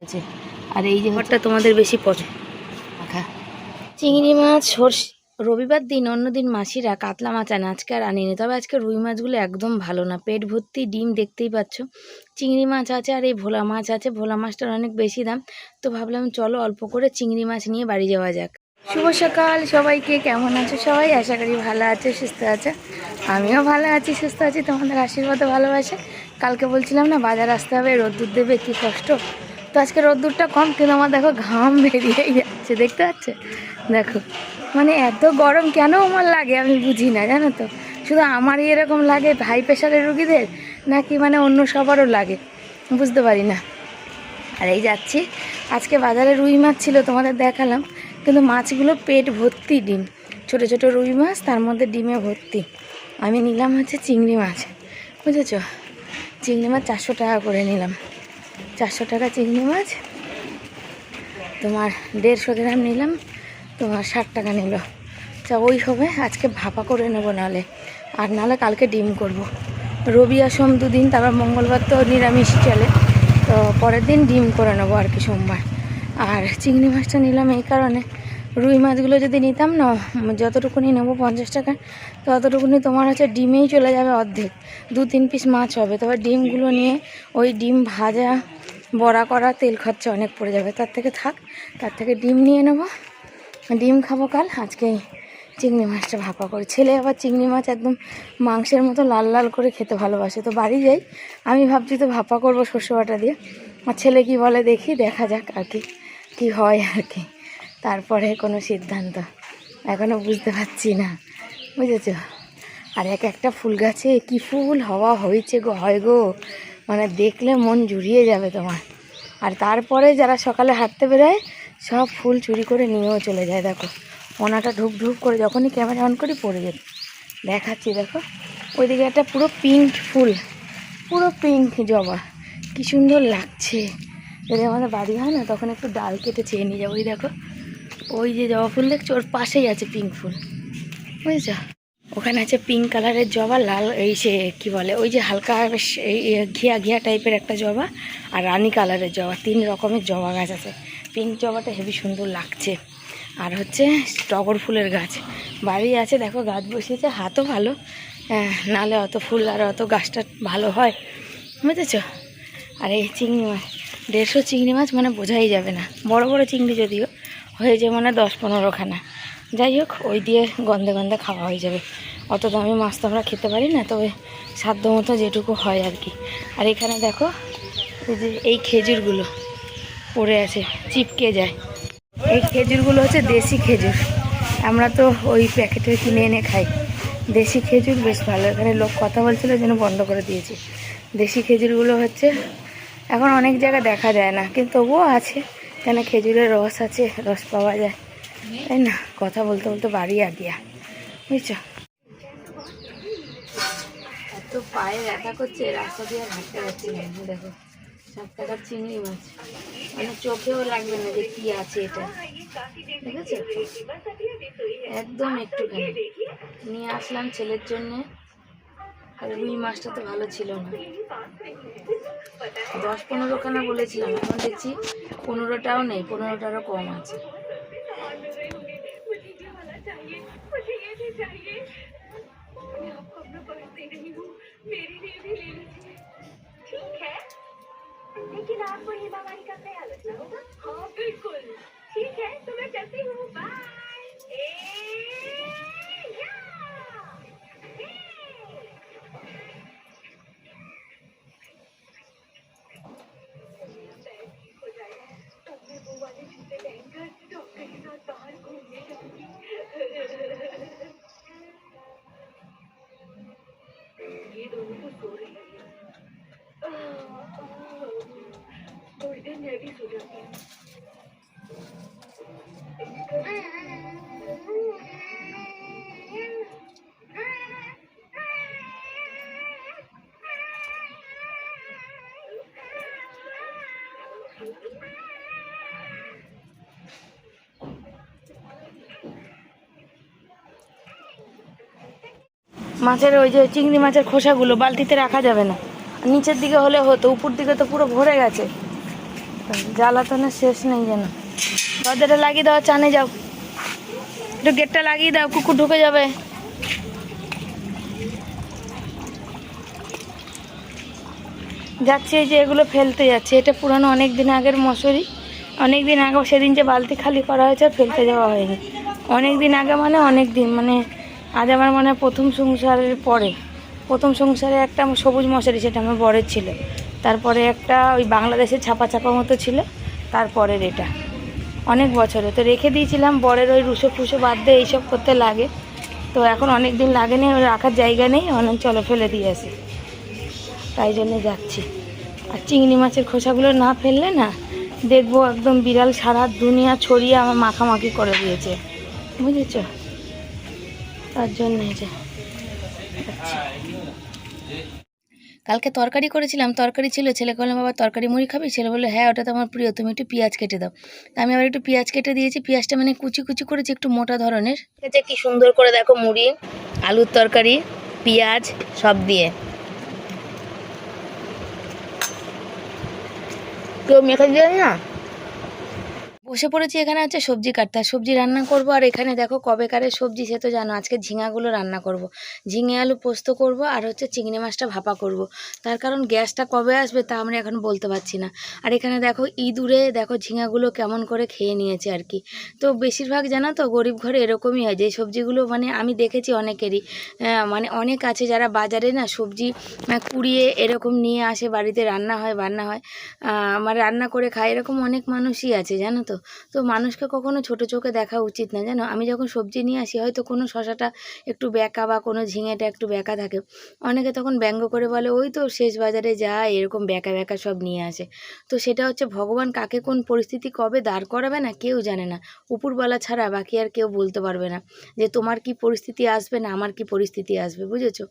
আছে। আর এই যে ঘরটা তোমাদের বেশি পছন্দ চিংড়ি মাছ সর্ষে রবিবার দিন, অন্যদিন মাসিরা কাতলা মাছ আনে, আজকে আর আনিনি। তবে আজকে রুই মাছগুলো একদম ভালো না, পেট ভর্তি ডিম দেখতেই পাচ্ছ। চিংড়ি মাছ আছে আর এই ভোলা মাছ আছে, ভোলা মাছটার অনেক বেশি দাম। তো ভাবলাম চলো অল্প করে চিংড়ি মাছ নিয়ে বাড়ি যাওয়া যাক। শুভ সকাল সবাইকে, কেমন আছো সবাই? আশা করি ভালো আছে, সুস্থ আছে। আমিও ভালো আছি, সুস্থ আছি, তোমাদের আশীর্বাদ ভালোবাসে। কালকে বলছিলাম না বাজার আসতে হবে, রোদ্দুর দেবে, কী কষ্ট। তো আজকে রোদ্দুরটা কম, কিন্তু আমার দেখো ঘাম বেরিয়েই যাচ্ছে, দেখতে পাচ্ছে? দেখো মানে এত গরম কেন আমার লাগে আমি বুঝি না, জানো তো। শুধু আমারই এরকম লাগে, হাই প্রেশারের রুগীদের, নাকি মানে অন্য সবারও লাগে বুঝতে পারি না। আর এই যাচ্ছি, আজকে বাজারে রুই মাছ ছিল, তোমাদের দেখালাম, কিন্তু মাছগুলো পেট ভর্তি ডিম, ছোট ছোট রুই মাছ, তার মধ্যে ডিমে ভর্তি। আমি নিলাম হচ্ছে চিংড়ি মাছ, বুঝেছো? চিংড়ি মাছ 400 টাকা করে নিলাম, 400 টাকা চিংড়ি মাছ। তোমার 150 গ্রাম নিলাম, তোমার 60 টাকা নিল। আচ্ছা ওই হবে, আজকে ভাপা করে নেবো নাহলে, আর নাহলে কালকে ডিম করব। রবি আর সোম দুদিন, তারপর মঙ্গলবার তো নিরামিষ চলে, তো পরের দিন ডিম করে নেবো আর কি, সোমবার। আর চিংড়ি মাছটা নিলাম এই কারণে, রুই মাছগুলো যদি নিতাম না, যতটুকুনি নেবো 50 টাকা, তো ততটুকুনি তোমার হচ্ছে ডিমেই চলে যাবে অর্ধেক, 2-3 পিস মাছ হবে। তবে ডিমগুলো নিয়ে ওই ডিম ভাজা, বড়া করা, তেল খরচা অনেক পড়ে যাবে, তার থেকে থাক, তার থেকে ডিম নিয়ে নেবো, ডিম খাবো কাল। আজকে চিংড়ি মাছটা ভাপা করে, ছেলে আবার চিংড়ি মাছ একদম মাংসের মতো লাল লাল করে খেতে ভালোবাসে। তো বাড়ি যাই, আমি ভাবছি তো ভাপা করবো সর্ষে বাটা দিয়ে, আর ছেলে কি বলে দেখি, দেখা যাক আর কি কী হয় আর কি, তারপরে কোনো সিদ্ধান্ত, এখনও বুঝতে পারছি না, বুঝেছো? আর এক একটা ফুল গাছে কি ফুল হওয়া হয়েছে গো, হয় গো, মানে দেখলে মন জুড়িয়ে যাবে তোমার। আর তারপরে যারা সকালে হাঁটতে বেরোয় সব ফুল চুরি করে নিয়েও চলে যায়। দেখো ওনাটা ঢুক ঢুক করে যখনই ক্যামেরা অন করি পড়ে যেত, দেখাচ্ছি দেখো, ওইদিকে একটা পুরো পিঙ্ক ফুল, পুরো পিঙ্ক জবা, কি সুন্দর লাগছে। যদি আমাদের বাড়ি হয় না, তখন একটু ডাল কেটে চেয়ে নিয়ে যাবো। ওই দেখো, ওই যে জবা ফুল দেখছো, ওর পাশেই আছে পিঙ্ক ফুল, বুঝেছ? ওখানে আছে পিঙ্ক কালারের জবা, লাল এই সে কী বলে, ওই যে হালকা এই ঘিয়া ঘিয়া টাইপের একটা জবা, আর রানী কালারের জবা, 3 রকমের জবা গাছ আছে। পিঙ্ক জবাটা হেবি সুন্দর লাগছে। আর হচ্ছে টগর ফুলের গাছ বাড়ি আছে, দেখো গাছ বসিয়েছে, হাতও ভালো, নালে অত ফুল আর অত গাছটা ভালো হয়, বুঝেছ? আর এই চিংড়ি মাছ 150 চিংড়ি মাছ মানে বোঝাই যাবে না, বড় বড় চিংড়ি যদিও হয়েছে মানে 10-15 খানা। যাই হোক, ওই দিয়ে গন্ধে গন্ধে খাওয়া হয়ে যাবে। অত দামি মাছ তো আমরা খেতে পারি না, তবে সাধ্য মতো যেটুকু হয় আর কি। আর এখানে দেখো এই যে এই খেজুরগুলো পড়ে আছে, চিপকে যায়। এই খেজুরগুলো হচ্ছে দেশি খেজুর, আমরা তো ওই প্যাকেটের কিনে এনে খাই। দেশি খেজুর বেশ ভালো, এখানে লোক কথা বলছিল যেন বন্ধ করে দিয়েছে। দেশি খেজুরগুলো হচ্ছে এখন অনেক জায়গায় দেখা যায় না, কিন্তু তবুও আছে, কেন খেজুরের রস আছে, রস পাওয়া যায়, তাই না? কথা বলতে বলতে বাড়ি আগিয়া, বুঝছো? এত পায়ে ব্যথা করছে, রাস্তা দিয়ে হাঁটতে পারছি না। দেখো 7 টাকার চিংড়ি মাছ, মানে চোখেও লাগবে না যে কি আছে এটা, দেখেছো? একদম একটুখানি নিয়ে আসলাম ছেলের জন্যে। আর রুই মাছটা তো ভালো ছিল না, 10-15 খানা বলেছিলাম, এখন দেখছি 15টাও নেই, 15টারও কম আছে। लेकिन आपको ये बीमारी का ख्याल रखना होगा। हाँ बिल्कुल ठीक है, तो मैं चलती हूँ, बाय। ये दोनों तो सो रही है, थोड़ी देर मैं भी सो जाती हूँ। মাছের ওই যে চিংড়ি মাছের খোসাগুলো বালতিতে রাখা যাবে না, নিচের দিকে হলে হতো, উপর দিকে তো পুরো ভরে গেছে, জ্বালাতনের শেষ নেই যেন। দরজাটা লাগিয়ে দাও, চানে যাও, একটু গেটটা লাগিয়ে দাও, কুকুর ঢুকে যাবে। যাচ্ছে এই যে এগুলো ফেলতে যাচ্ছে, এটা পুরানো অনেক দিন আগের মশারি, অনেক দিন আগে সেদিন যে বালতি খালি করা হয়েছে ফেলতে যাওয়া হয়নি। অনেক দিন আগে মানে অনেক দিন, মানে আজ আমার মনে হয় প্রথম সংসারের পরে, প্রথম সংসারে একটা সবুজ মশারি, সেটা আমার বরের ছিল, তারপরে একটা ওই বাংলাদেশের ছাপা ছাপা মতো ছিল, তারপরের এটা অনেক বছরে তো রেখে দিয়েছিলাম। বরের ওই রুশো ফুসো বাদ দিয়ে এইসব করতে লাগে, তো এখন অনেক দিন লাগেনি, রাখার জায়গা নেই, অনেক চলো ফেলে দিয়ে আসি, তাই জন্যে যাচ্ছি। আর চিংড়ি মাছের খোসাগুলো না ফেললে না দেখবো একদম বিড়াল সারা দুনিয়া ছড়িয়ে আমার মাখামাখি করে দিয়েছে, বুঝেছ, তার জন্যে যে যাচ্ছি। কালকে তরকারি করেছিলাম, তরকারি ছিল, ছেলে বললাম বাবা তরকারি মুড়ি খাবি, ছেলে বললো হ্যাঁ ওটা তো আমার প্রিয়, তুমি একটু পেঁয়াজ কেটে দাও। তা আমি আবার একটু পেঁয়াজ কেটে দিয়েছি, পেঁয়াজটা মানে কুচি কুচি করেছি, একটু মোটা ধরনের। কি সুন্দর করে দেখো, মুড়ি, আলুর তরকারি, পেঁয়াজ সব দিয়ে কেউ মেখে দিয়ে না। বসে পড়েছি এখানে হচ্ছে সবজি কাটতে, আর সবজি রান্না করব। আর এখানে দেখো কবেকারের সবজি সে তো জানো, আজকে ঝিঙাগুলো রান্না করব, ঝিঙে আলু পোস্ত করব, আর হচ্ছে চিংড়ি মাছটা ভাপা করব। তার কারণ গ্যাসটা কবে আসবে তা আমরা এখন বলতে পারছি না। আর এখানে দেখো ইঁদুরে দেখো ঝিঙাগুলো কেমন করে খেয়ে নিয়েছে আর কি। তো বেশিরভাগ জানো তো গরিব ঘরে এরকমই হয়, যে সবজিগুলো মানে আমি দেখেছি অনেকেরই, মানে অনেক আছে যারা বাজারে না সবজি কুড়িয়ে এরকম নিয়ে আসে, বাড়িতে রান্না হয় মানে রান্না করে খায়, এরকম অনেক মানুষই আছে জানো তো। তো মানুষকে কখনো ছোট চোখে দেখা উচিত না জানো। আমি যখন সবজি নিয়ে আসি, হয়তো কোনো শশাটা একটু বেঁকা বা কোনো ঝিঙেটা একটু বেঁকা থাকে, অনেকে তখন ব্যঙ্গ করে বলে ওই তো শেষ বাজারে যায় এরকম বেঁকা বেঁকা সব নিয়ে আসে। তো সেটা হচ্ছে ভগবান কাকে কোন পরিস্থিতি কবে দাঁড় করাবে না কেউ জানে না, উপরওয়ালা ছাড়া বাকি আর কেউ বলতে পারবে না যে তোমার কি পরিস্থিতি আসবে না আমার কি পরিস্থিতি আসবে, বুঝেছো।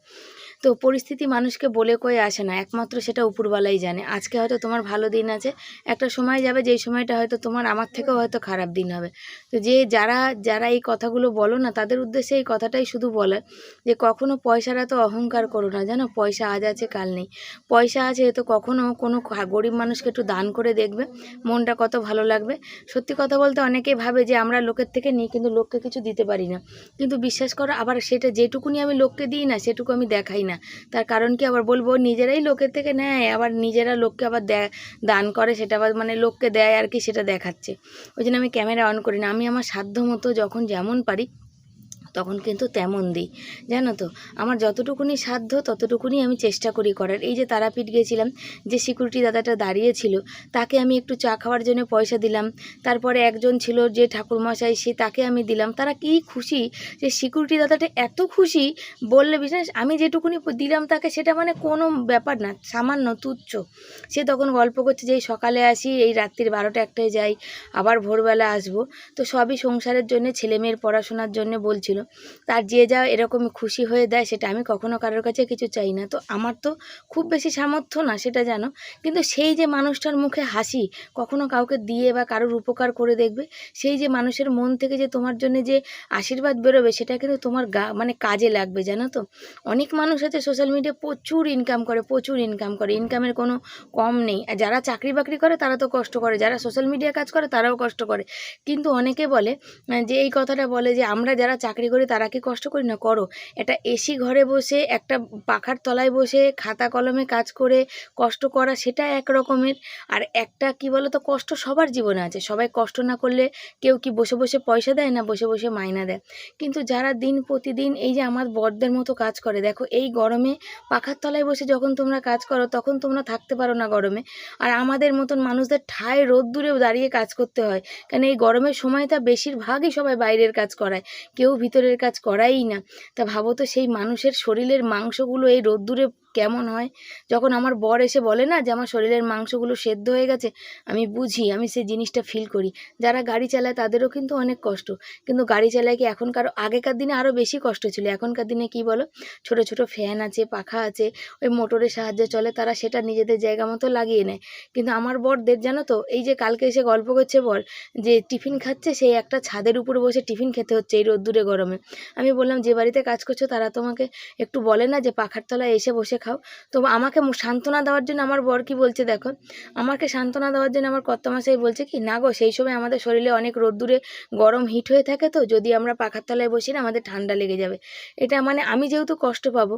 তো পরিস্থিতি মানুষকে বলে কয়ে আসে না, একমাত্র সেটা উপরওয়ালাই জানে। আজকে হয়তো তোমার ভালো দিন আছে, একটা সময় যাবে যেই সময়টা হয়তো তোমার আমার থেকেও হয়তো খারাপ দিন হবে। তো যারা যারা এই কথাগুলো বলো না, তাদের উদ্দেশ্যে এই কথাটাই শুধু বলে যে কখনো পয়সার এত অহংকার করো না জানো। পয়সা আজ আছে কাল নেই, পয়সা আছে তো কখনো কোনো গরিব মানুষকে একটু দান করে দেখবে, মনটা কত ভালো লাগবে। সত্যি কথা বলতে অনেকেই ভাবে যে আমরা লোকের থেকে নিই কিন্তু লোককে কিছু দিতে পারি না, কিন্তু বিশ্বাস করো আবার সেটা যেটুকুনি আমি লোককে দিই না সেটুকু আমি দেখাই না। তার কারণ কি আবার বলবো, নিজেরাই লোকের থেকে নেয় আবার নিজেরা লোককে আবার দান করে, সেটা আবার মানে লোককে দেয় আর কি, সেটা দেখাচ্ছে। ওই জন্য আমি ক্যামেরা অন করি না, আমি আমার সাধ্য মতো যখন যেমন পারি তখন কিন্তু তেমন দিই জানো তো। আমার যতটুকুনি সাধ্য ততটুকুনি আমি চেষ্টা করি করার। এই যে তারাপীঠ গিয়েছিলাম, যে সিকিউরিটি দাদাটা দাঁড়িয়েছিল তাকে আমি একটু চা খাওয়ার জন্য পয়সা দিলাম। তারপরে একজন ছিল যে ঠাকুরমশাই, সে তাকে আমি দিলাম। তারা কি খুশি, যে সিকিউরিটি দাদাটা এত খুশি বললে বিশ্বাস, আমি যেটুকুনি দিলাম তাকে সেটা মানে কোনো ব্যাপার না, সামান্য তুচ্ছ। সে তখন গল্প করছে যে এই সকালে আসি, এই রাত্রির 12টা-1টায় যাই, আবার ভোরবেলা আসবো। তো সবই সংসারের জন্য, ছেলেমেয়ের পড়াশোনার জন্য বলছিল। তার যে যা এরকম খুশি হয়ে দেয় সেটা আমি কখনো কারোর কাছে কিছু চাই না। তো আমার তো খুব বেশি সামর্থ্য না সেটা জানো, কিন্তু সেই যে মানুষটার মুখে হাসি, কখনো কাউকে দিয়ে বা কারোর উপকার করে দেখবে, সেই যে মানুষের মন থেকে যে তোমার জন্য যে আশীর্বাদ বেরোবে, সেটা কিন্তু তোমার মানে কাজে লাগবে জানো তো। অনেক মানুষ আছে সোশ্যাল মিডিয়ায় প্রচুর ইনকাম করে, প্রচুর ইনকাম করে, ইনকামের কোনো কম নেই। আর যারা চাকরি বাকরি করে তারা তো কষ্ট করে, যারা সোশ্যাল মিডিয়া কাজ করে তারাও কষ্ট করে। কিন্তু অনেকে বলে যে এই কথাটা বলে যে আমরা যারা চাকরি করি তারা কি কষ্ট করি না, করো। একটা এসি ঘরে বসে, একটা পাখার তলায় বসে খাতা কলমে কাজ করে কষ্ট করা, সেটা এক রকমের। আর একটা কি বলো তো, কষ্ট সবার জীবনে আছে, সবাই কষ্ট না করলে কেউ কি বসে বসে পয়সা দেয় না, বসে বসে মাইনা দেয়। কিন্তু যারা দিন প্রতিদিন এই যে আমার বড়দের মতো কাজ করে, দেখো এই গরমে পাখার তলায় বসে যখন তোমরা কাজ করো তখন তোমরা থাকতে পারো না গরমে, আর আমাদের মতন মানুষদের ঠায় রোদ্দুরেও দাঁড়িয়ে কাজ করতে হয়। কারণ এই গরমের সময়টা বেশিরভাগই সবাই বাইরের কাজ করায়, কেউ ভিতরের কাজ করাই না। তা ভাবো তো সেই মানুষের শরীরের মাংসগুলো এই রোদ্দুরে কেমন হয়। যখন আমার বর এসে বলে না যে আমার শরীরের মাংসগুলো সেদ্ধ হয়ে গেছে, আমি বুঝি, আমি সেই জিনিসটা ফিল করি। যারা গাড়ি চালায় তাদেরও কিন্তু অনেক কষ্ট, কিন্তু গাড়ি চালায় কি এখনকার, আগেকার দিনে আরও বেশি কষ্ট ছিল। এখনকার দিনে কি বলো, ছোট ছোট ফ্যান আছে, পাখা আছে, ওই মোটরের সাহায্যে চলে, তারা সেটা নিজেদের জায়গা মতো লাগিয়ে নেয়। কিন্তু আমার বরদের জানো তো, এই যে কালকে এসে গল্প করছে বল যে টিফিন খাচ্ছে, সেই একটা ছাদের উপরে বসে টিফিন খেতে হচ্ছে এই রোদ্দুরে গরমে। আমি বললাম যে বাড়িতে কাজ করছো তারা তোমাকে একটু বলে না যে পাখার তলায় এসে বসে খাও। তো আমাকে সান্ত্বনা দেওয়ার জন্য আমার বর কি বলছে দেখো, আমাকে সান্ত্বনা দেওয়ার জন্য আমার কর্তামশাই বলছে কি, না গো সেই সময় আমাদের শরীরে অনেক রোদ্দুরে গরম হিট হয়ে থাকে, তো যদি আমরা পাখার তলায় বসি না আমাদের ঠান্ডা লেগে যাবে। এটা মানে আমি যেহেতু কষ্ট পাবো,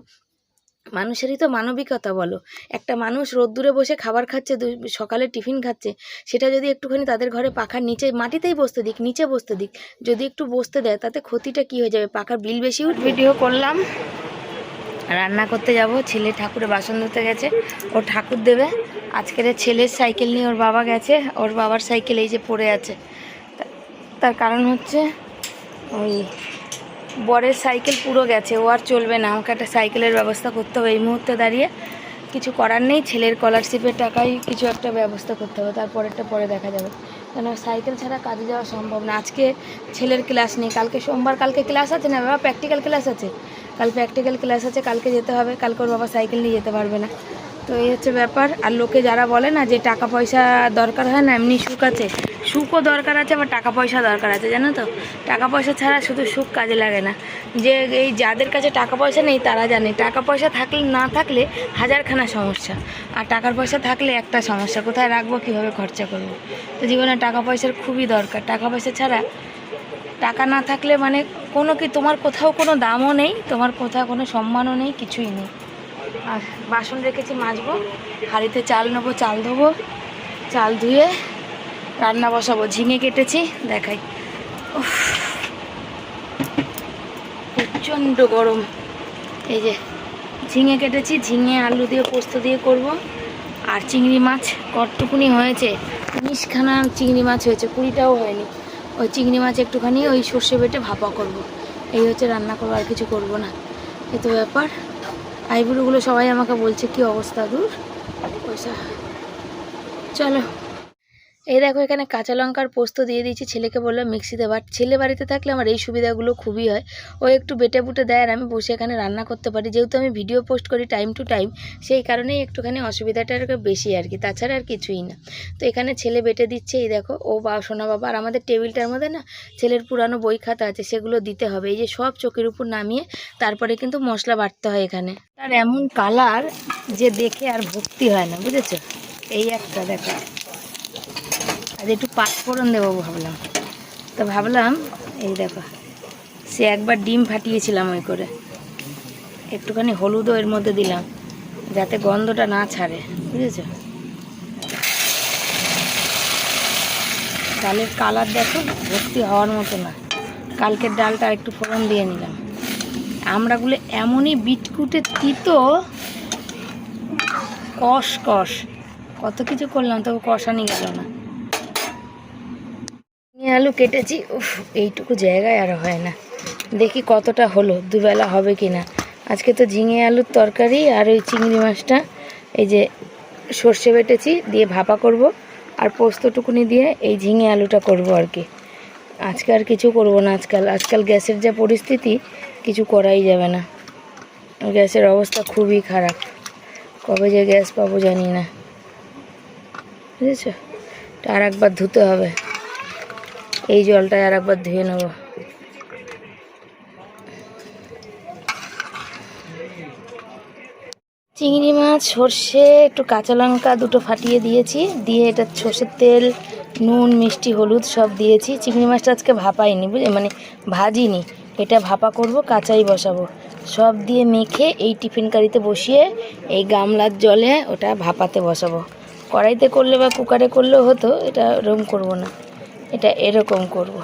মানুষেরই তো মানবিকতা বলো, একটা মানুষ রোদ্দুরে বসে খাবার খাচ্ছে, সকালে টিফিন খাচ্ছে, সেটা যদি একটুখানি তাদের ঘরে পাখার নিচে মাটিতেই বসতে দিক, নিচে বসতে দিক, যদি একটু বসতে দেয় তাতে ক্ষতিটা কি হয়ে যাবে, পাখার বিল বেশি উঠবে। ভিডিও করলাম, রান্না করতে যাব, ছেলে ঠাকুরে বাসন ধুতে গেছে, ও ঠাকুর দেবে। আজকের ছেলের সাইকেল নিয়ে ওর বাবা গেছে, ওর বাবার সাইকেল এই যে পড়ে আছে, তার কারণ হচ্ছে ওই বরের সাইকেল পুরো গেছে, ও আর চলবে না, আমাকে একটা সাইকেলের ব্যবস্থা করতে হবে এই মুহূর্তে দাঁড়িয়ে। কিছু করার নেই, ছেলের স্কলারশিপের টাকায় কিছু একটা ব্যবস্থা করতে হবে, তারপরেরটা পরে দেখা যাবে, কেন সাইকেল ছাড়া কাজে যাওয়া সম্ভব না। আজকে ছেলের ক্লাস নেই, কালকে সোমবার, কালকে ক্লাস আছে না বাবা, প্র্যাকটিক্যাল ক্লাস আছে, কাল প্র্যাকটিক্যাল ক্লাস আছে, কালকে যেতে হবে, কালকে ওর বাবা সাইকেল নিয়ে যেতে পারবে না। তো এই হচ্ছে ব্যাপার। আর লোকে যারা বলে না যে টাকা পয়সা দরকার হয় না, এমনি সুখ আছে, সুখও দরকার আছে, আবার টাকা পয়সা দরকার আছে, জানো তো, টাকা পয়সা ছাড়া শুধু সুখ কাজে লাগে না। যে এই যাদের কাছে টাকা পয়সা নেই তারা জানে টাকা পয়সা থাকলে না থাকলে হাজারখানা সমস্যা, আর টাকার পয়সা থাকলে একটা সমস্যা, কোথায় রাখবো, কীভাবে খরচা করবো। তো জীবনে টাকা পয়সার খুবই দরকার, টাকা পয়সা ছাড়া, টাকা না থাকলে মানে কোনো কি তোমার কোথাও কোনো দামও নেই, তোমার কোথাও কোনো সম্মানও নেই, কিছুই নেই। আর বাসন রেখেছি মাজবো, হাঁড়িতে চাল নেবো, চাল ধোবো, চাল ধুয়ে রান্না বসাবো। ঝিঙে কেটেছি, দেখাই, প্রচণ্ড গরম। এই যে ঝিঙে কেটেছি, ঝিঙে আলু দিয়ে পোস্ত দিয়ে করব। আর চিংড়ি মাছ কতটুকুনি হয়েছে, 19খানা চিংড়ি মাছ হয়েছে, 20টাও হয়নি। ওই চিংড়ি মাছ একটুখানি ওই সর্ষে বেটে ভাপা করব। এই হচ্ছে রান্না করবো, আর কিছু করব না, এ তো ব্যাপার। আইবুড়োগুলো সবাই আমাকে বলছে কি অবস্থা, দূর পয়সা। চলো, এই দেখো এখানে কাঁচা লঙ্কার পোস্ত দিয়ে দিয়েছি, ছেলেকে বললাম মিক্সিতে বাট, ছেলে বাড়িতে থাকলে আমার এই সুবিধাগুলো খুবই হয়, ও একটু বেটে বুটে দেয় আর আমি বসে এখানে রান্না করতে পারি, যেহেতু আমি ভিডিও পোস্ট করি টাইম টু টাইম, সেই কারণেই একটুখানি অসুবিধাটা বেশি আর কি, তাছাড়া আর কিছুই না। তো এখানে ছেলে বেটে দিচ্ছে, এই দেখো, ও সোনা বাবা। আর আমাদের টেবিলটার মধ্যে না ছেলের পুরানো বই খাতা আছে, সেগুলো দিতে হবে, এই যে সব চোখের উপর নামিয়ে তারপরে কিন্তু মশলা বাটতে হয় এখানে। তার এমন কালার যে দেখে আর ভক্তি হয় না, বুঝেছো। এই একটা দেখো, আর একটু পাঁচফোড়ন দেবো ভাবলাম, তো ভাবলাম এই দেখো, সে একবার ডিম ফাটিয়েছিলাম ওই করে, একটুখানি হলুদও এর মধ্যে দিলাম যাতে গন্ধটা না ছাড়ে, বুঝেছো। ডালের কালার দেখো, ভর্তি হওয়ার মতো না। কালকের ডালটা একটু ফোড়ন দিয়ে নিলাম। আমড়াগুলো এমনই বিটকুটে তিতো, কষ কষ, কত কিছু করলাম তবু কষানি গেল না। আলু কেটেছি, উফ এইটুকু জায়গায় আর হয় না, দেখি কতটা হলো, দুবেলা হবে কি না। আজকে তো ঝিঙে আলুর তরকারি আর ওই চিংড়ি মাছটা এই যে সর্ষে বেটেছি দিয়ে ভাপা করব, আর পোস্তটুকুনি দিয়ে এই ঝিঙে আলুটা করব আর কি। আজকে আর কিছু করব না, আজকাল গ্যাসের যা পরিস্থিতি, কিছু করাই যাবে না, গ্যাসের অবস্থা খুবই খারাপ, কবে যে গ্যাস পাবো জানি না, বুঝেছো। আর একবার ধুতে হবে, এই জলটায় আর একবার ধুয়ে নেব। চিংড়ি মাছ, সর্ষে, একটু কাঁচা লঙ্কা দুটো ফাটিয়ে দিয়েছি, দিয়ে এটা সর্ষের তেল, নুন, মিষ্টি, হলুদ সব দিয়েছি। চিংড়ি মাছটা আজকে ভাপাইনি, মানে ভাজিনি, এটা ভাপা করব, কাঁচাই বসাবো। সব দিয়ে মেখে এই টিফিন কারিতে বসিয়ে এই গামলার জলে ওটা ভাপাতে বসাবো। কড়াইতে করলে বা কুকারে করলেও হতো, এটা এরকম করব না, এটা এরকম করব।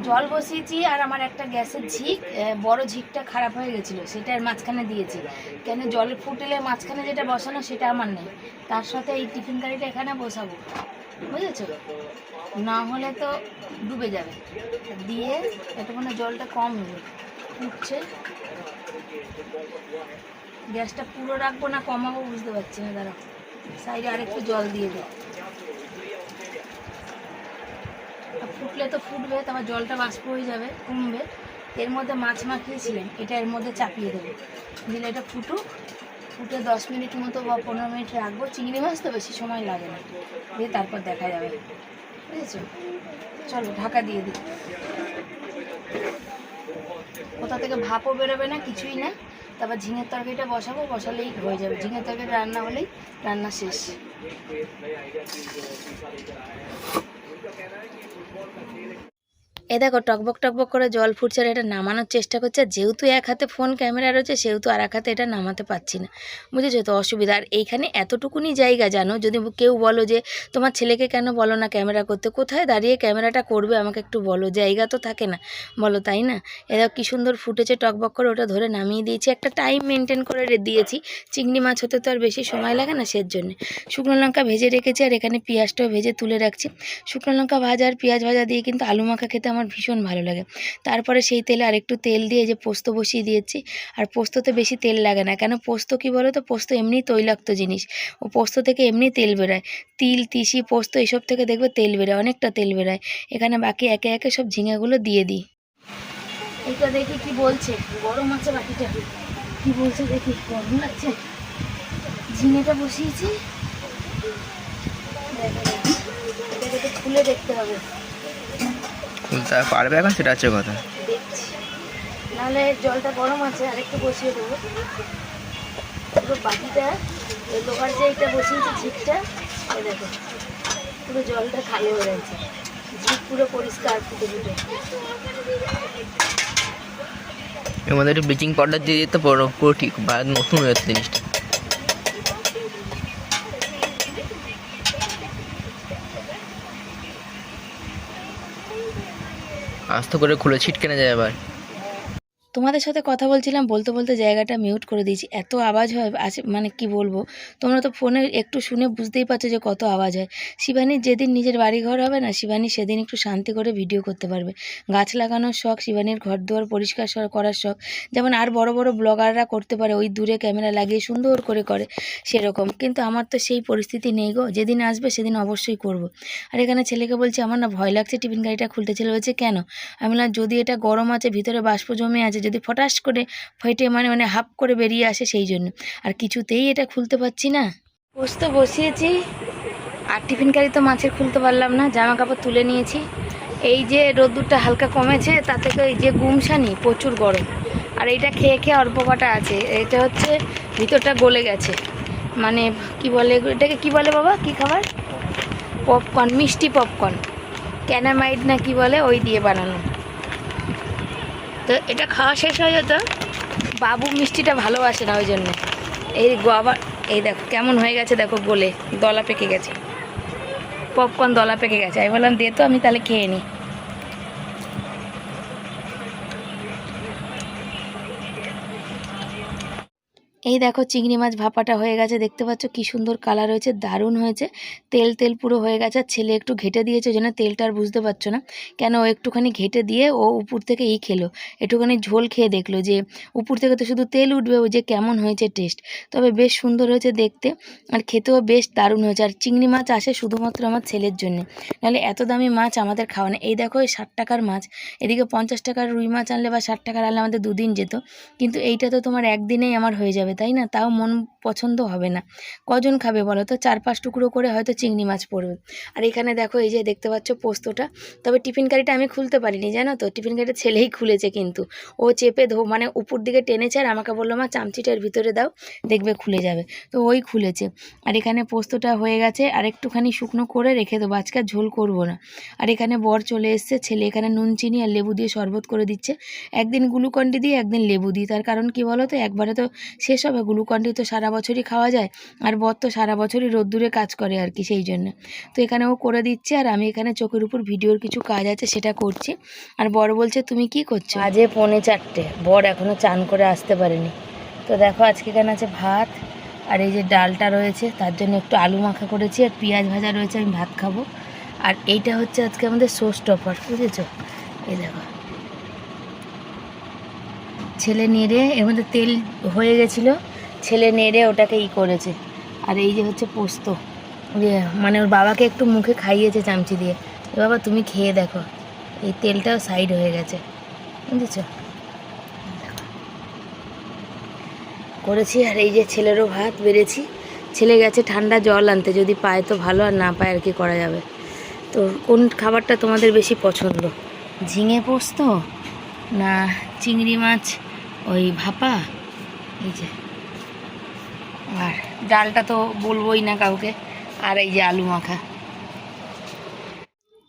জল বসিয়েছি, আর আমার একটা গ্যাসের ঝিক, বড় ঝিকটা খারাপ হয়ে গেছিলো, সেটার মাঝখানে দিয়েছি, কেন জলে ফুটেলে মাঝখানে যেটা বসানো সেটা আমার নেই, তার সাথে এই টিফিন কারিটা এখানে বসাবো, বুঝেছো, না হলে তো ডুবে যাবে। দিয়ে এটা মানে জলটা কম হবে, ফুটছে, গ্যাসটা পুরো রাখবো না কমাবো বুঝতে পারছি না, দাঁড়াও সাইডে আরেকটু জল দিয়ে দেবো, ফুটলে তো ফুটবে, তারপর জলটা বাষ্প হয়ে যাবে, কমবে, এর মধ্যে মাছ মাখিয়েছিলেন, এটা এর মধ্যে চাপিয়ে দেবো, দিলে এটা ফুটুক, ফুটে 10 মিনিট মতো বা 15 মিনিট রাখবো, চিংড়ি মাছ তো বেশি সময় লাগে না, দিয়ে তারপর দেখা যাবে, বুঝেছো। চলো ঢাকা দিয়ে দিই। কোথা থেকে ভাপও বেরোবে না, কিছুই না। তারপর ঝিঙের তরকারিটা বসাবো, বসালেই হয়ে যাবে। ঝিঙের তরকারি রান্না হলেই রান্না শেষ। এ দেখো টকবক টকবক করে জল ফুটছে, আর এটা নামানোর চেষ্টা করছে। যেহেতু এক হাতে ফোন ক্যামেরা রয়েছে সেহেতু আর এক হাতে এটা নামাতে পারছি না, বুঝেছো তো অসুবিধা। আর এইখানে এতটুকুনি জায়গা জানো, যদি কেউ বলো যে তোমার ছেলেকে কেন বলো না ক্যামেরা করতে, কোথায় দাঁড়িয়ে ক্যামেরাটা করবে আমাকে একটু বলো, জায়গা তো থাকে না, বলো তাই না। এরা কি সুন্দর ফুটেছে টকবক করে, ওটা ধরে নামিয়ে দিয়েছি। একটা টাইম মেনটেন করে দিয়েছি, চিংড়ি মাছ হতে তো আর বেশি সময় লাগে না, সের জন্য। শুকনো লঙ্কা ভেজে রেখেছি, আর এখানে পেঁয়াজটাও ভেজে তুলে রাখছি। শুকনো লঙ্কা ভাজা আর পেঁয়াজ ভাজা দিয়ে কিন্তু আলু মাখা খেতে আমার ভীষণ ভালো লাগে। তারপরে সেই তেলে আরেকটু তেল দিয়ে যে পোস্ত বসিয়ে দিয়েছি। আর পোস্ততে বেশি তেল লাগে না, কেন পোস্ত কি বলো তো, পোস্ত এমনি তৈলাক্ত জিনিস, ও পোস্ত থেকে এমনি তেল বেরোয়। তিল, তিসি, পোস্ত এসব থেকে দেখবে তেল বেরোয়, অনেকটা তেল বেরোয়। এখানে বাকি একে একে সব ঝিঙেগুলো দিয়ে দিই। এটা দেখি কি বলছে, গরম আছে বাকিটা, কি বলছে দেখি। গরম লাগছে, ঝিঙেটা বসিয়েছি, এটাকে তো খুলে দেখতে হবে। খুলতে পারবে এখন, সেটা হচ্ছে কথা। দেখছি, নাহলে জলটা গরম আছে, আরেকটু বসিয়ে দেবো। পুরো বাটিটা, ওই লোহার যে এটা বসিয়েছি ঝিকটা, এই দেখো পুরো জলটা খালি হয়ে গেছে, ঝিক পুরো পরিষ্কার ফুটে ফুটে। এর মধ্যে একটু ব্লিচিং পাউডার দিয়ে দিতে পুরো পুরো ঠিক নতুন হয়ে যাচ্ছে জিনিসটা। আস্তে করে খুলে ছিটকে না যায় আবার। তোমাদের সাথে কথা বলছিলাম, বলতে বলতে জায়গাটা মিউট করে দিয়েছি, এত আওয়াজ হয় আছে, মানে কি বলবো। তোমরা তো ফোনে একটু শুনে বুঝতেই পারছো যে কত আওয়াজ হয়। শিবানীর যেদিন নিজের বাড়ি ঘর হবে না, শিবানী সেদিন একটু শান্তি করে ভিডিও করতে পারবে। গাছ লাগানোর শখ, শিবানীর ঘর দুয়ার পরিষ্কার করার শখ, যেমন আর বড় বড় ব্লগাররা করতে পারে, ওই দূরে ক্যামেরা লাগিয়ে সুন্দর করে করে সেরকম। কিন্তু আমার তো সেই পরিস্থিতি নেই গো, যেদিন আসবে সেদিন অবশ্যই করব। আর এখানে ছেলেকে বলছি আমার না ভয় লাগছে টিফিন গাড়িটা খুলতে। ছেলে বলছে কেন? আমি বললাম যদি এটা গরম আছে, ভিতরে বাষ্প জমে আছে, যদি ফটাস করে ফেটে মানে হাফ করে বেরিয়ে আসে, সেই জন্য। আর কিছুতেই এটা খুলতে পারছি না। পোস্ত বসিয়েছি, আর টিফিন কারি তো মাছের খুলতে পারলাম না, জামা কাপড় তুলে নিয়েছি। এই যে রোদ্দুরটা হালকা কমেছে, তা থেকে এই যে গুমসানি প্রচুর গরম। আর এইটা খেয়ে খেয়ে অল্প কটা আছে, এটা হচ্ছে ভিতরটা গলে গেছে। মানে কি বলে এটাকে, কি বলে বাবা, কি খাবার? পপকর্ন, মিষ্টি পপকর্ন, ক্যানামাইড না কি বলে, ওই দিয়ে বানানো। তো এটা খাওয়া শেষ হয়ে যেত, বাবু মিষ্টিটা ভালোবাসে না, ওই জন্য। এই আবার এই দেখো কেমন হয়ে গেছে, দেখো গলে দলা পেকে গেছে, পপকর্ন দলা পেকে গেছে। আমি বললাম দে তো, আমি তাহলে খেয়ে নিই। এই দেখো চিংড়ি মাছ ভাপাটা হয়ে গেছে, দেখতে পাচ্ছ কি সুন্দর কালার হয়েছে, দারুণ হয়েছে। তেল তেল পুরো হয়ে গেছে। আর ছেলে একটু ঘেটে দিয়েছে, ওই জন্য তেলটা আর বুঝতে পারছো না কেন। ও একটুখানি ঘেটে দিয়ে ও উপর থেকে খেলো, একটুখানি ঝোল খেয়ে দেখলো যে উপর থেকে তো শুধু তেল উঠবে, ওই যে কেমন হয়েছে টেস্ট। তবে বেশ সুন্দর হয়েছে দেখতে, আর খেতেও বেশ দারুণ হয়েছে। আর চিংড়ি মাছ আসে শুধুমাত্র আমার ছেলের জন্য, নাহলে এত দামি মাছ আমাদের খাওয়া না। এই দেখো এই 60 টাকার মাছ, এদিকে 50 টাকার রুই মাছ আনলে বা 60 টাকার আনলে আমাদের দুদিন যেত। কিন্তু এইটা তো তোমার একদিনেই আমার হয়ে যাবে, তাই না? তাও মন পছন্দ হবে না, কজন খাবে বলো তো? 4-5 টুকরো করে হয়তো চিংড়ি মাছ পড়বে। আর এখানে দেখো এই যে দেখতে পাচ্ছ পোস্তটা। তবে টিফিন কারিটা আমি খুলতে পারিনি, জানো তো, টিফিন কারিটা ছেলেই খুলেছে, কিন্তু ও চেপে মানে উপর দিকে টেনেছে, আর আমাকে বললো মা চামচিটার ভিতরে দাও, দেখবে খুলে যাবে। তো ওই খুলেছে। আর এখানে পোস্তটা হয়ে গেছে, আর একটুখানি শুকনো করে রেখে দেবো, আজকে আর ঝোল করবো না। আর এখানে বর চলে এসছে, ছেলে এখানে নুন চিনি আর লেবু দিয়ে শরবত করে দিচ্ছে। একদিন গ্লুকন্ডি দিই, একদিন লেবু দিই, তার কারণ কি বলো তো, একবারে তো শেষ হবে। গ্লুকন্ডি তো সারা বছরই খাওয়া যায়, আর বর তো সারা বছরই রোদ্দুরে কাজ করে আর কি, সেই জন্য। তো এখানে ও করে দিচ্ছে, আর আমি এখানে চোখের উপর ভিডিওর কিছু কাজ আছে সেটা করছি। আর বর বলছে তুমি কি করছো? আজে 3:45, বর এখনও চান করে আসতে পারেনি। তো দেখো আজকে এখানে আছে ভাত, আর এই যে ডালটা রয়েছে, তার জন্য একটু আলু মাখা করেছি, আর পেঁয়াজ ভাজা রয়েছে, আমি ভাত খাবো। আর এইটা হচ্ছে আজকে আমাদের শো স্টপার, বুঝেছো? এই দেখো ছেলে নেড়ে, এর মধ্যে তেল হয়ে গেছিলো, ছেলে নেড়ে ওটাকে করেছে। আর এই যে হচ্ছে পোস্ত, মানে ওর বাবাকে একটু মুখে খাইয়েছে চামচি দিয়ে। বাবা তুমি খেয়ে দেখো, এই তেলটাও সাইড হয়ে গেছে, বুঝেছো? করেছি। আর এই যে ছেলেরও ভাত বেড়েছি, ছেলে গেছে ঠান্ডা জল আনতে, যদি পায় তো ভালো, আর না পায় আর কি করা যাবে। তো কোন খাবারটা তোমাদের বেশি পছন্দ? ঝিঙে পোস্ত না চিংড়ি মাছ ওই ভাপা, এই যে, আর ডালটা তো বলবোই না কাউকে, আর এই যে আলু মাখা।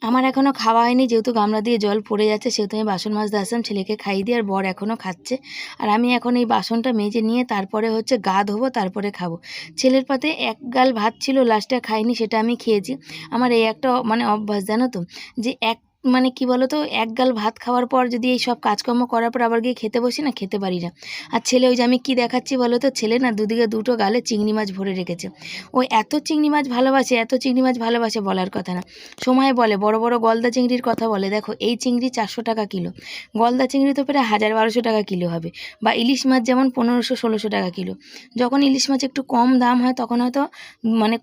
আমার এখনও খাওয়া হয়নি, যেহেতু গামলা দিয়ে জল পড়ে যাচ্ছে সেহেতু আমি বাসন মাজতে আসলাম, ছেলেকে খাইয়ে দিয়ে, আর বর এখনও খাচ্ছে। আর আমি এখন এই বাসনটা মেজে নিয়ে তারপরে হচ্ছে গা ধোবো, তারপরে খাবো। ছেলের পাতে এক গাল ভাত ছিল, লাস্টে খাইনি, সেটা আমি খেয়েছি। আমার এই একটা মানে অভ্যাস জানো তো, যে মানে কি বলো তো, এক গাল ভাত খাওয়ার পর যদি এই সব কাজকর্ম করার পর আবার গিয়ে খেতে বসি না, খেতে পারি না। আর ছেলে ওই যে আমি কি দেখাচ্ছি বলো তো, ছেলে না দুদিকে দুটো গালে চিংড়ি মাছ ভরে রেখেছে। ও এত চিংড়ি মাছ ভালোবাসে, এত চিংড়ি মাছ ভালোবাসে বলার কথা না। সময় বলে বড় বড় গলদা চিংড়ির কথা বলে, দেখো এই চিংড়ি 400 টাকা কিলো, গলদা চিংড়ি তো প্রায় 1000-1200 টাকা কিলো হবে, বা ইলিশ মাছ যেমন 1500-1600 টাকা কিলো। যখন ইলিশ মাছ একটু কম দাম হয় তখন হয়তো মানে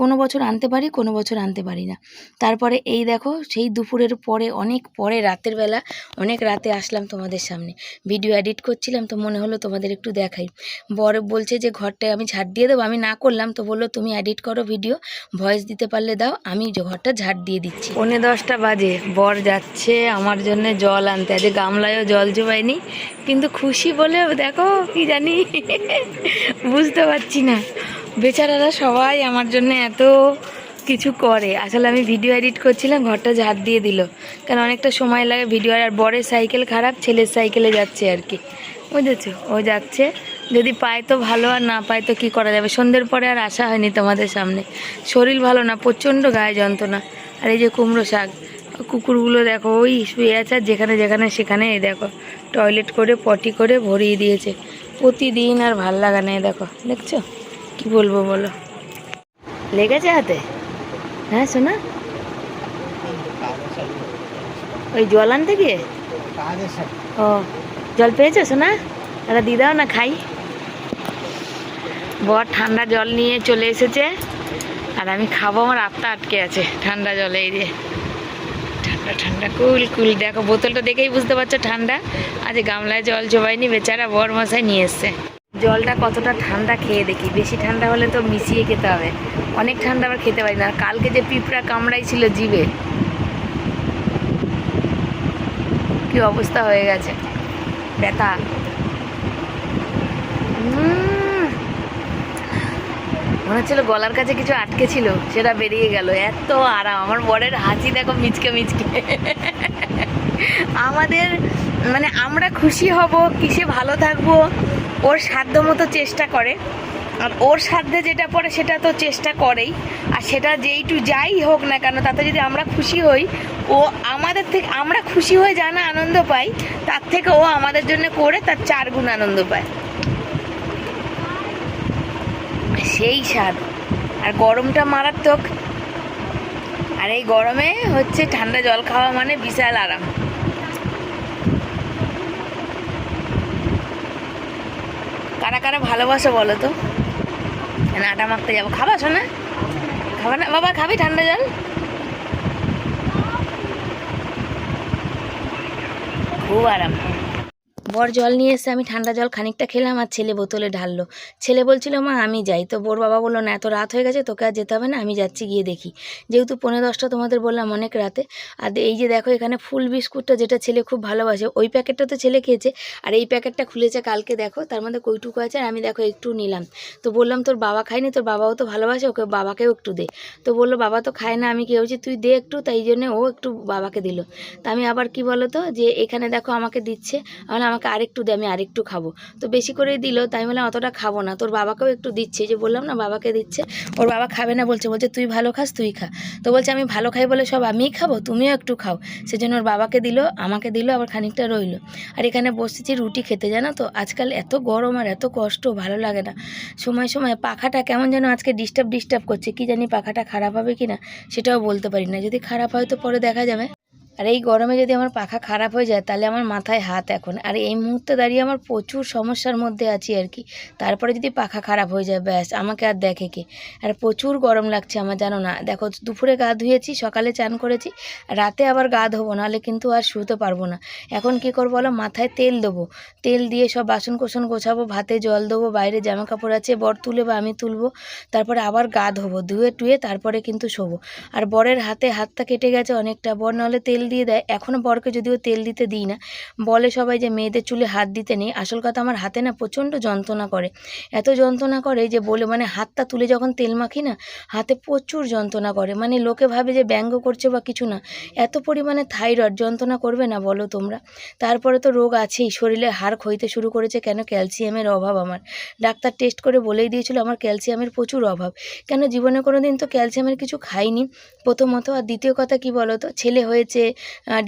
কোনো বছর আনতে পারি, কোনো বছর আনতে পারি না। তারপরে এই দেখো সেই দুপুরের পরে, অনেক পরে, রাতের বেলা অনেক রাতে আসলাম তোমাদের সামনে, ভিডিও এডিট করছিলাম, তো মনে হলো তোমাদের একটু দেখাই। বর বলছে যে ঘরটায় আমি ঝাড় দিয়ে দেবো, আমি না করলাম, তো বললো তুমি এডিট করো ভিডিও, ভয়েস দিতে পারলে দাও, আমি ঘরটা ঝাড় দিয়ে দিচ্ছি। 9:45 বাজে, বর যাচ্ছে আমার জন্য জল আনতে, আজ গামলায়ও জল জোবাইনি, কিন্তু খুশি বলে দেখো কি জানি বুঝতে পারছি না, বেচারারা সবাই আমার জন্য এত কিছু করে। আসলে আমি ভিডিও এডিট করছিলাম, ঘরটা ঝাড় দিয়ে দিল, কারণ অনেকটা সময় লাগে ভিডিও। আর বরের সাইকেল খারাপ, ছেলের সাইকেলে যাচ্ছে আর কি, বুঝেছো, ও যাচ্ছে, যদি পায় তো ভালো, আর না পায় তো কী করা যাবে। সন্ধ্যের পরে আর আসা হয়নি তোমাদের সামনে, শরীর ভালো না, প্রচণ্ড গায়ে যন্ত্রণা। আর এই যে কুমড়ো শাক, কুকুরগুলো দেখো ওই শুয়ে আছে, আর যেখানে যেখানে সেখানে এই দেখো টয়লেট করে পটি করে ভরিয়ে দিয়েছে প্রতিদিন, আর ভাল লাগা নেই, দেখো দেখছো, কি বলবো বলো, লেগেছে হাতে। হ্যাঁ শোনা, ওই জল আনতে গিয়ে, ও জল পেয়েছো শোনা, একটা দিয়ে দাও না খাই। বর ঠান্ডা জল নিয়ে চলে এসেছে, আর আমি খাবো, আমার আত্মা আটকে আছে ঠান্ডা জলে, এই যে ঠান্ডা ঠান্ডা কুল কুল, দেখো বোতলটা দেখেই বুঝতে পারছো ঠান্ডা। আজ গামলায় জল জোবাইনি, বেচারা বর মশাই নিয়ে এসছে। জলটা কতটা ঠান্ডা খেয়ে দেখি, বেশি ঠান্ডা হলে তো মিশিয়ে খেতে হবে, অনেক ঠান্ডা আবার খেতে পারি না। কালকে যে পিঁপড়া কামড়াইছিল জিভে, কি অবস্থা হয়ে গেছে, ব্যথা। মনে হচ্ছিল গলার কাছে কিছু আটকে ছিল, সেটা বেরিয়ে গেল, এত আরাম। আমার বরের হাসি দেখো মিচকে মিচকে। আমাদের মানে আমরা খুশি হব, কিসে ভালো থাকবো, ওর সাধ্য মতো চেষ্টা করে, আর ওর সাধ্যে যেটা পড়ে সেটা তো চেষ্টা করেই, আর সেটা যাই হোক না কেন, তাতে যদি আমরা খুশি হই, ও আমাদের থেকে, আমরা খুশি হয়ে যা না আনন্দ পাই, তার থেকে ও আমাদের জন্য করে তার 4 গুণ আনন্দ পায়, সেই স্বাদ। আর গরমটা মারাত্মক, আর এই গরমে হচ্ছে ঠান্ডা জল খাওয়া মানে বিশাল আরাম। কারা কারা ভালোবাসো বলো তো, না আটা মাখতে যাবো, খাবা শোনা, খাবা না বাবা, খাবি ঠান্ডা জল, খুব আরাম। বর জল নিয়ে এসে আমি ঠান্ডা জল খানিকটা খেলাম, আর ছেলে বোতলে ঢাললো। ছেলে বলছিল মা আমি যাই, তো বোর বাবা বললো না এত রাত হয়ে গেছে, তোকে আর যেতে হবে না, আমি যাচ্ছি, গিয়ে দেখি। যেহেতু 9:45 তোমাদের বললাম অনেক রাতে। আর এই যে দেখো এখানে ফুল বিস্কুটটা, যেটা ছেলে খুব ভালোবাসে, ওই প্যাকেটটা তো ছেলে খেয়েছে, আর এই প্যাকেটটা খুলেছে কালকে, দেখো তার মধ্যে কইটুকু আছে, আর আমি দেখো একটু নিলাম। তো বললাম তোর বাবা খায়নি, তোর বাবাও তো ভালোবাসে, ওকে বাবাকেও একটু দে। তো বললো বাবা তো খায় না, আমি কি হয়েছি তুই দে একটু, তাই জন্যে ও একটু বাবাকে দিল। তা আমি আবার কি বলো তো, যে এখানে দেখো আমাকে দিচ্ছে, আমাকে আরেকটু দে, আমি আরেকটু খাবো, তো বেশি করেই দিল, তাই বললাম অতটা খাবো না, তোর বাবাকেও একটু দিচ্ছে, যে বললাম না বাবাকে দিচ্ছে। ওর বাবা খাবে না, বলছে তুই ভালো খাস তুই খা। তো বলছে আমি ভালো খাই বলে সব আমিই খাবো, তুমিও একটু খাও, সেজন্য ওর বাবাকে দিল, আমাকে দিল, আবার খানিকটা রইলো। আর এখানে বসেছি রুটি খেতে, জানো তো আজকাল এত গরম আর এত কষ্ট, ভালো লাগে না। সময় সময় পাখাটা কেমন যেন আজকে ডিস্টার্ব করছে, কি জানি পাখাটা খারাপ হবে কি না সেটাও বলতে পারি না, যদি খারাপ হয় তো পরে দেখা যাবে। আর এই গরমে যদি আমার পাখা খারাপ হয়ে যায় তাহলে আমার মাথায় হাত এখন। আর এই মুহূর্তে দাঁড়িয়ে আমার প্রচুর সমস্যার মধ্যে আছি আর কি, তারপরে যদি পাখা খারাপ হয়ে যায় ব্যাস আমাকে আর দেখে কে। আর প্রচুর গরম লাগছে আমার, জানো না, দেখো দুপুরে গা ধুয়েছি, সকালে চান করেছি, রাতে আবার গা ধোবো, নাহলে কিন্তু আর শুতে পারবো না। এখন কি করবো বলো, মাথায় তেল দেবো, তেল দিয়ে সব বাসন কোসন গোছাবো, ভাতে জল দেবো, বাইরে জামা কাপড় আছে বর তুলে বা আমি তুলবো, তারপরে আবার গা ধোবো, ধুয়ে টুয়ে তারপরে কিন্তু শোবো। আর বরের হাতটা কেটে গেছে অনেকটা, বর নাহলে তেল দিয়ে দেয়। এখনও বরকে যদিও তেল দিতে দিই না, বলে সবাই যে মেয়েদের চুলে হাত দিতে নেই। আসল কথা আমার হাতে না প্রচণ্ড যন্ত্রণা করে, এত যন্ত্রণা করে যে বলে মানে হাতটা তুলে যখন তেল মাখি না হাতে প্রচুর যন্ত্রণা করে, মানে লোকে ভাবে যে ব্যঙ্গ করছে বা কিছু না, এত পরিমাণে থাইরয়েড যন্ত্রণা করবে না বলো তোমরা। তারপরে তো রোগ আছেই, শরীরে হাড় ক্ষইতে শুরু করেছে, কেন ক্যালসিয়ামের অভাব। আমার ডাক্তার টেস্ট করে বলেই দিয়েছিল আমার ক্যালসিয়ামের প্রচুর অভাব। কেন জীবনে কোনো দিন তো ক্যালসিয়ামের কিছু খাইনি প্রথমত, আর দ্বিতীয় কথা কি বলো তো, ছেলে হয়েছে,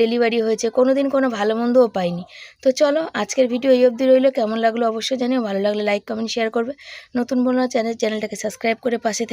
ডেলিভারি হয়েছে, কোনো দিন কোনো ভালো মন্দও পাইনি। তো চলো আজকের ভিডিও এই অবধি রইলো, কেমন লাগলো অবশ্যই জানিও, ভালো লাগলে লাইক কমেন্ট শেয়ার করবে, নতুন বন্ধুরা চ্যানেলটাকে সাবস্ক্রাইব করে পাশে থেকে